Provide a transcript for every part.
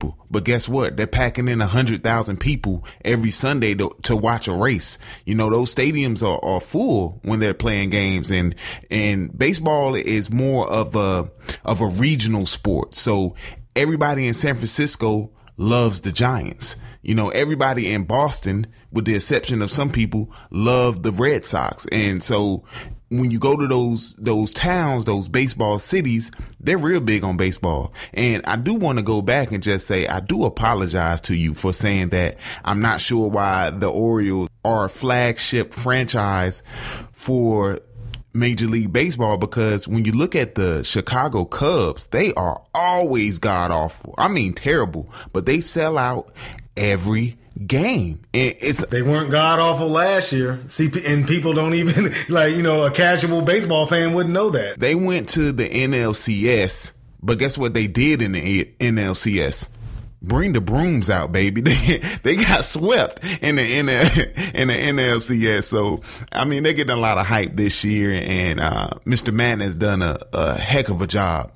people. But guess what? They're packing in 100,000 people every Sunday to watch a race. You know, those stadiums are full when they're playing games, and baseball is more of a regional sport. So everybody in San Francisco loves the Giants. You know, everybody in Boston, with the exception of some people, love the Red Sox. And so when you go to those towns, those baseball cities, they're real big on baseball. And I do want to go back and just say, I do apologize to you for saying that I'm not sure why the Orioles are a flagship franchise for Major League Baseball, because when you look at the Chicago Cubs, they are always god awful. I mean, terrible, but they sell out every game. And they weren't god awful last year. See, and people don't even a casual baseball fan wouldn't know that. They went to the NLCS, but guess what they did in the NLCS? Bring the brooms out, baby. They got swept in the NLCS. So, I mean, they're getting a lot of hype this year, and Mr. Mann has done a heck of a job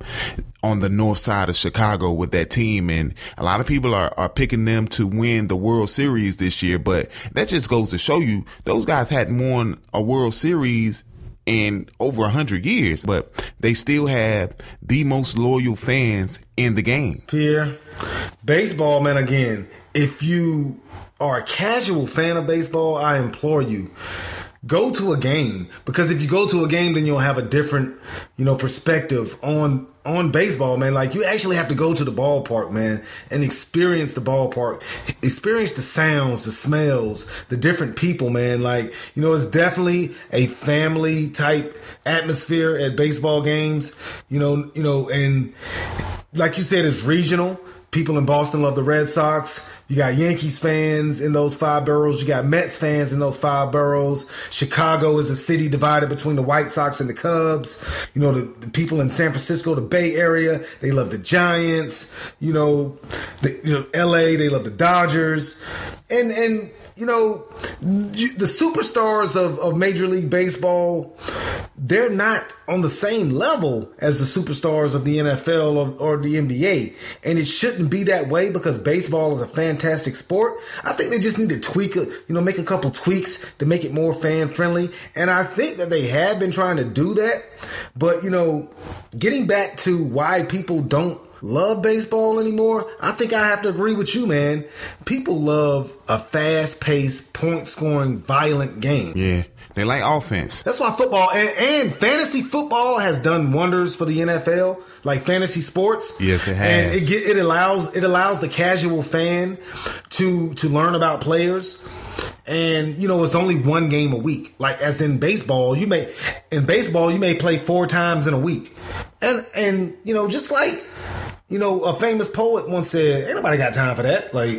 on the north side of Chicago with that team. And a lot of people are picking them to win the World Series this year. But that just goes to show you, those guys hadn't won a World Series in over 100 years, but they still have the most loyal fans in the game. Pierre, baseball, man, again, if you are a casual fan of baseball, I implore you, go to a game, because if you go to a game, then you'll have a different, perspective on baseball, man. Like, you actually have to go to the ballpark, man, and experience the ballpark, experience the sounds, the smells, the different people, man. Like, it's definitely a family type atmosphere at baseball games, and like you said, it's regional. People in Boston love the Red Sox. You got Yankees fans in those 5 boroughs. You got Mets fans in those 5 boroughs. Chicago is a city divided between the White Sox and the Cubs. The people in San Francisco, the Bay Area, they love the Giants. LA, they love the Dodgers. And the superstars of Major League Baseball, they're not on the same level as the superstars of the NFL or the NBA. And it shouldn't be that way, because baseball is a fantastic sport. I think they just need to tweak it, make a couple tweaks to make it more fan friendly. And I think that they have been trying to do that. But, getting back to why people don't love baseball anymore, I think I have to agree with you, man. People love a fast-paced, point-scoring, violent game. Yeah, they like offense. That's why football and fantasy football has done wonders for the NFL, like fantasy sports. Yes, it has. And it allows the casual fan to learn about players. And, it's only one game a week. Like, as in baseball, you may play 4 times in a week. And just like, a famous poet once said, ain't nobody got time for that. Like,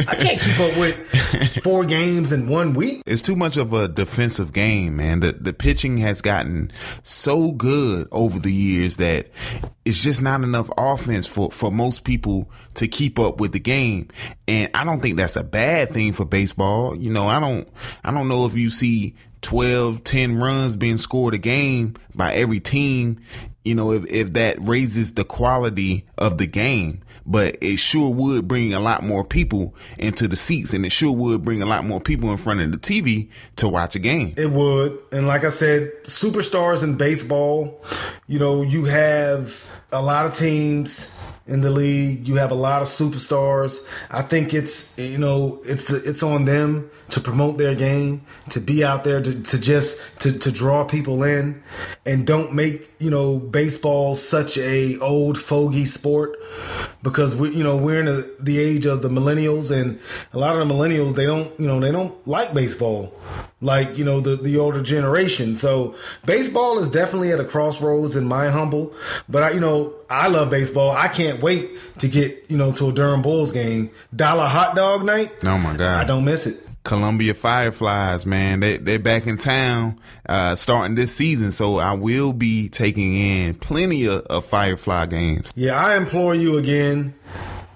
I can't keep up with 4 games in 1 week. It's too much of a defensive game, man. The pitching has gotten so good over the years that it's just not enough offense for most people to keep up with the game. And I don't think that's a bad thing for baseball. I don't know if you see 12, 10 runs being scored a game by every team, if that raises the quality of the game. But it sure would bring a lot more people into the seats, and it sure would bring a lot more people in front of the TV to watch a game. It would. And like I said, superstars in baseball, you have a lot of teams in the league. You have a lot of superstars. I think it's on them to promote their game, to be out there, to draw people in, and don't make, baseball such a old fogey sport, because we're in the age of the millennials, and a lot of the millennials, they don't like baseball like, the older generation. So baseball is definitely at a crossroads in my humble, but I love baseball. I can't wait to get, to a Durham Bulls game. $1 hot dog night. Oh my God. I don't miss it. Columbia Fireflies, man, they're back in town starting this season, so I will be taking in plenty of Firefly games. Yeah, I implore you again,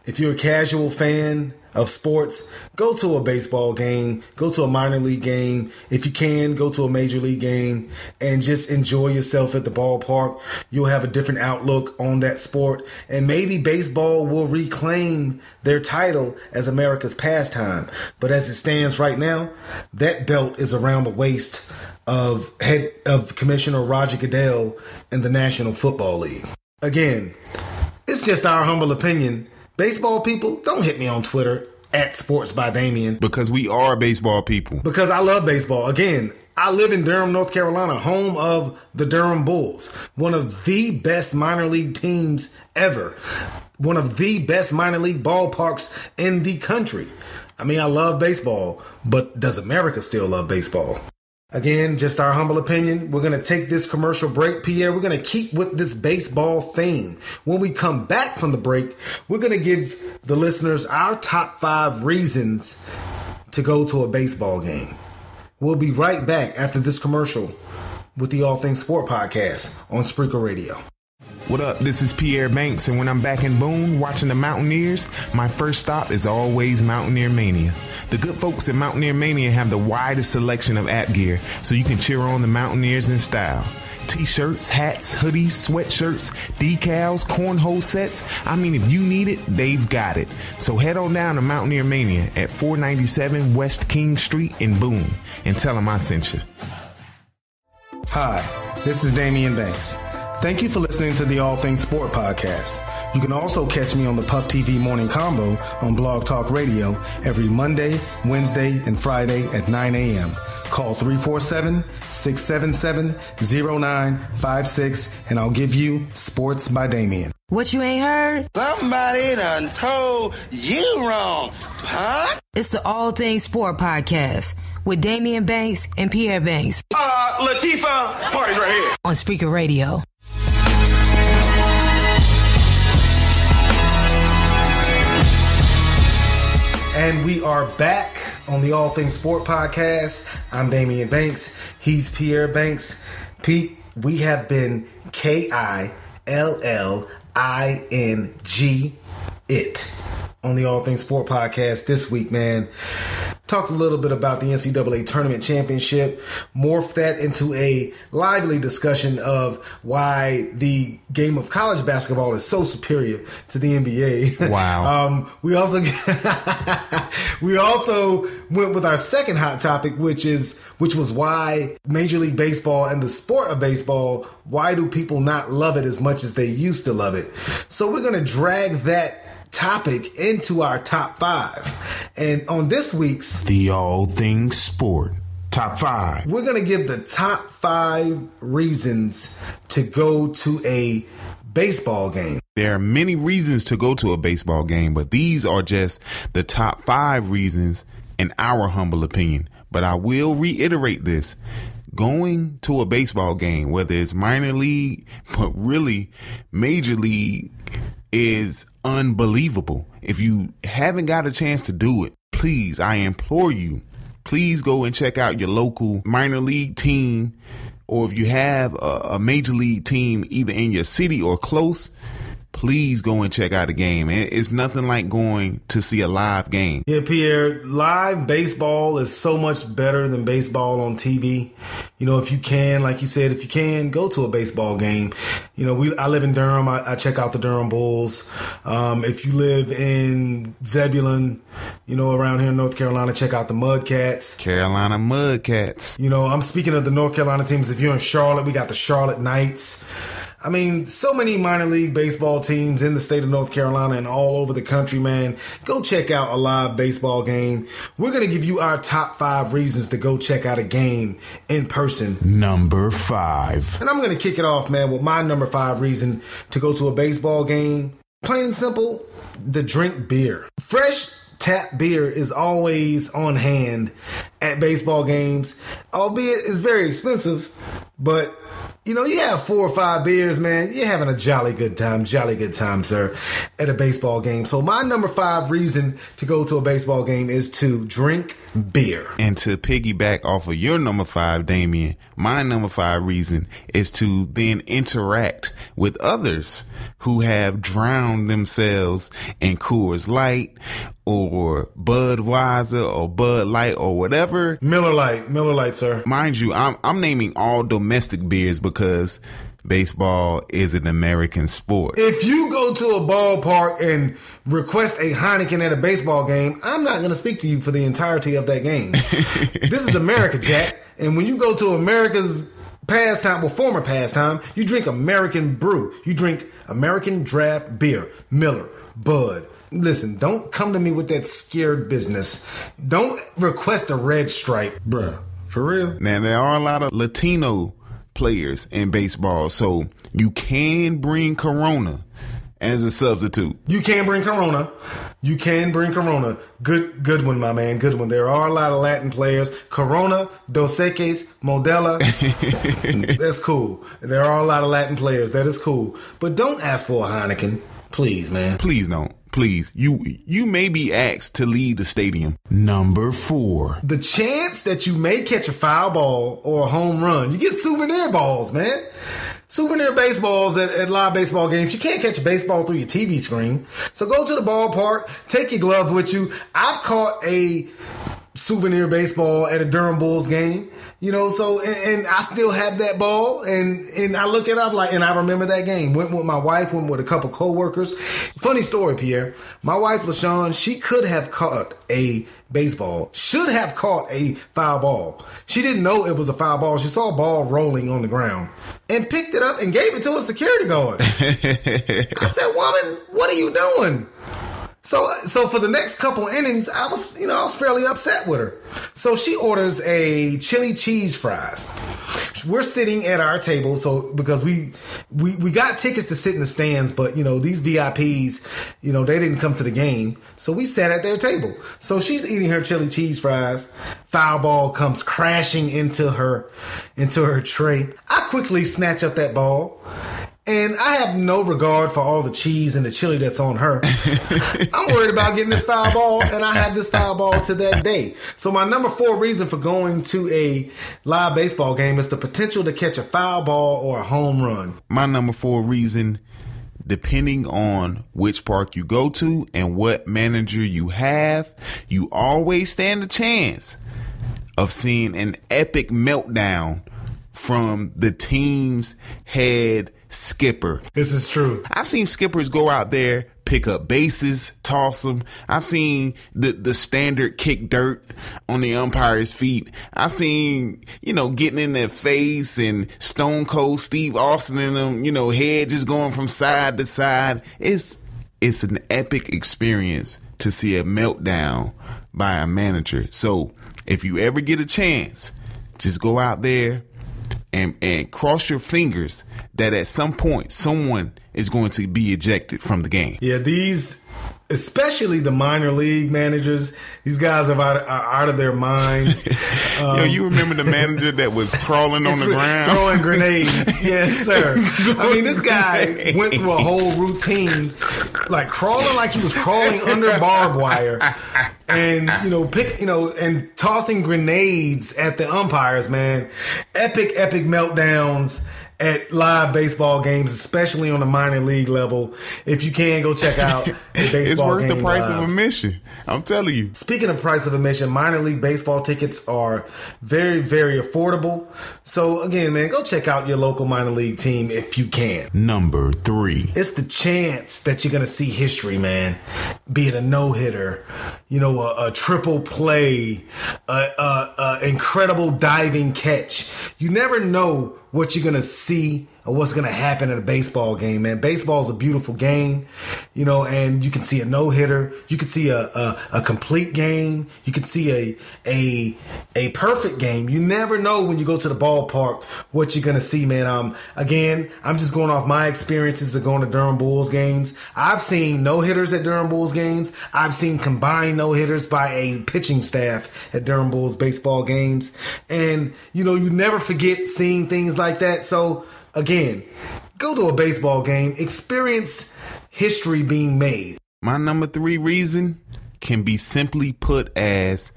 if you're a casual fan of sports, go to a baseball game, go to a minor league game. If you can, go to a major league game and just enjoy yourself at the ballpark. You'll have a different outlook on that sport. And maybe baseball will reclaim their title as America's pastime. But as it stands right now, that belt is around the waist of Commissioner Roger Goodell in the National Football League. Again, it's just our humble opinion. Baseball people, don't hit me on Twitter at Sports by Daimeon. Because we are baseball people. Because I love baseball. Again, I live in Durham, North Carolina, home of the Durham Bulls. One of the best minor league teams ever. One of the best minor league ballparks in the country. I mean, I love baseball, but does America still love baseball? Again, just our humble opinion. We're going to take this commercial break, Pierre. We're going to keep with this baseball theme. When we come back from the break, we're going to give the listeners our top 5 reasons to go to a baseball game. We'll be right back after this commercial with the All Things Sport podcast on Spreaker Radio. What up? This is Pierre Banks, and when I'm back in Boone watching the Mountaineers, my first stop is always Mountaineer Mania. The good folks at Mountaineer Mania have the widest selection of app gear, so you can cheer on the Mountaineers in style. T-shirts, hats, hoodies, sweatshirts, decals, cornhole sets. I mean, if you need it, they've got it. So head on down to Mountaineer Mania at 497 West King Street in Boone and tell them I sent you. Hi, this is Daimeon Banks. Thank you for listening to the All Things Sport podcast. You can also catch me on the Puff TV Morning Combo on Blog Talk Radio every Monday, Wednesday, and Friday at 9 a.m. Call 347-677-0956 and I'll give you Sports by Daimeon. What you ain't heard? Somebody done told you wrong, punk. It's the All Things Sport podcast with Daimeon Banks and Pierre Banks. Latifah, party's right here. On Spreaker Radio. And we are back on the All Things Sport podcast. I'm Daimeon Banks. He's Pierre Banks. Pete, we have been KILLING it on the All Things Sport podcast this week, man. Talked a little bit about the NCAA tournament championship, morphed that into a lively discussion of why the game of college basketball is so superior to the NBA. Wow. We also went with our second hot topic, which was why Major League Baseball and the sport of baseball, why do people not love it as much as they used to love it? So we're going to drag that topic into our top 5. And on this week's The All Things Sport Top 5, we're going to give the top 5 reasons to go to a baseball game. There are many reasons to go to a baseball game, but these are just the top 5 reasons in our humble opinion. But I will reiterate this. Going to a baseball game, whether it's minor league, but really major league, is unbelievable. If you haven't got a chance to do it, please, I implore you, please go and check out your local minor league team, or if you have a major league team either in your city or close, please go and check out a game. It's nothing like going to see a live game. Yeah, Pierre, live baseball is so much better than baseball on TV. You know, if you can, like you said, if you can, go to a baseball game. You know, I live in Durham. I check out the Durham Bulls. If you live in Zebulon, you know, around here in North Carolina, check out the Mudcats. Carolina Mudcats. You know, I'm speaking of the North Carolina teams. If you're in Charlotte, we got the Charlotte Knights. I mean, so many minor league baseball teams in the state of North Carolina and all over the country, man. Go check out a live baseball game. We're going to give you our top 5 reasons to go check out a game in person. Number 5. And I'm going to kick it off, man, with my number 5 reason to go to a baseball game. Plain and simple, the drink beer. Fresh tap beer is always on hand at baseball games, albeit it's very expensive, but you know, you have 4 or 5 beers, man, you're having a jolly good time, sir, at a baseball game. So my number 5 reason to go to a baseball game is to drink beer. And to piggyback off of your number 5, Daimeon, my number 5 reason is to then interact with others who have drowned themselves in Coors Light or Budweiser or Bud Light or whatever. Miller Lite, sir. Mind you, I'm naming all domestic beers because baseball is an American sport. If you go to a ballpark and request a Heineken at a baseball game, I'm not going to speak to you for the entirety of that game. This is America, Jack. And when you go to America's pastime, well, former pastime, you drink American brew. You drink American draft beer, Miller, Bud. Listen, don't come to me with that scared business. Don't request a red stripe, bruh. For real? Now, there are a lot of Latino players in baseball, so you can bring Corona as a substitute. You can bring Corona. Good one, my man. Good one. There are a lot of Latin players. Corona, Dos Equis, Modelo. That's cool. There are a lot of Latin players. That is cool. But don't ask for a Heineken. Please, man. Please don't. Please. You may be asked to leave the stadium. Number 4. The chance that you may catch a foul ball or a home run. You get souvenir balls, man. Souvenir baseballs at live baseball games. You can't catch a baseball through your TV screen. So go to the ballpark, take your glove with you. I've caught a souvenir baseball at a Durham Bulls game, you know, so, and I still have that ball, and I look it up like, and I remember that game. Went with my wife, went with a couple coworkers. Funny story, Pierre. My wife, LaShawn, she could have caught a baseball, should have caught a foul ball. She didn't know it was a foul ball. She saw a ball rolling on the ground and picked it up and gave it to a security guard. I said, woman, what are you doing? So for the next couple innings, I was fairly upset with her. So she orders a chili cheese fries. We're sitting at our table, so because we got tickets to sit in the stands, but these VIPs, they didn't come to the game, so we sat at their table. So she's eating her chili cheese fries. Foul ball comes crashing into her tray. I quickly snatch up that ball. And I have no regard for all the cheese and the chili that's on her. I'm worried about getting this foul ball, and I have this foul ball to that day. So my number 4 reason for going to a live baseball game is the potential to catch a foul ball or a home run. My number 4 reason, depending on which park you go to and what manager you have, you always stand a chance of seeing an epic meltdown from the team's head skipper. This is true. I've seen skippers go out there, pick up bases, toss them. I've seen the standard kick dirt on the umpire's feet. I've seen, getting in their face and Stone Cold Steve Austin in them, head just going from side to side. It's an epic experience to see a meltdown by a manager. So if you ever get a chance, just go out there and cross your fingers that at some point someone is going to be ejected from the game. Yeah, especially the minor league managers, these guys are out of their mind. You remember the manager that was crawling on the ground? Throwing grenades. Yes, sir. I mean, this guy went through a whole routine, like crawling like he was crawling under barbed wire. And, and tossing grenades at the umpires, man. Epic meltdowns at live baseball games, especially on the minor league level. If you can, go check out a baseball game. It's worth the price live. of admission. I'm telling you. Speaking of price of admission, minor league baseball tickets are very, very affordable. So again, man, go check out your local minor league team if you can. Number 3. It's the chance that you're going to see history, man. Be it a no-hitter, a triple play, incredible diving catch. You never know what you're going to see or what's going to happen at a baseball game, man. Baseball is a beautiful game, and you can see a no-hitter. You can see a complete game. You can see a perfect game. You never know when you go to the ballpark what you're going to see, man. Again, I'm just going off my experiences of going to Durham Bulls games. I've seen no-hitters at Durham Bulls games. I've seen combined no-hitters by a pitching staff at Durham Bulls baseball games. And, you never forget seeing things like that. So, again, go to a baseball game, experience history being made. My number 3 reason can be simply put as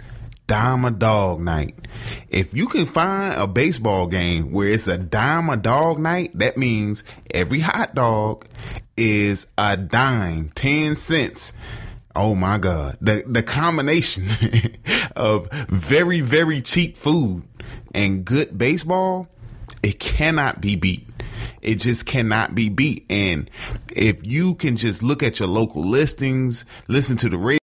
dime a dog night. If you can find a baseball game where it's a dime a dog night, that means every hot dog is a dime, 10 cents. Oh my God. The combination of very, very cheap food and good baseball, it cannot be beat. It just cannot be beat. And if you can just look at your local listings, listen to the radio,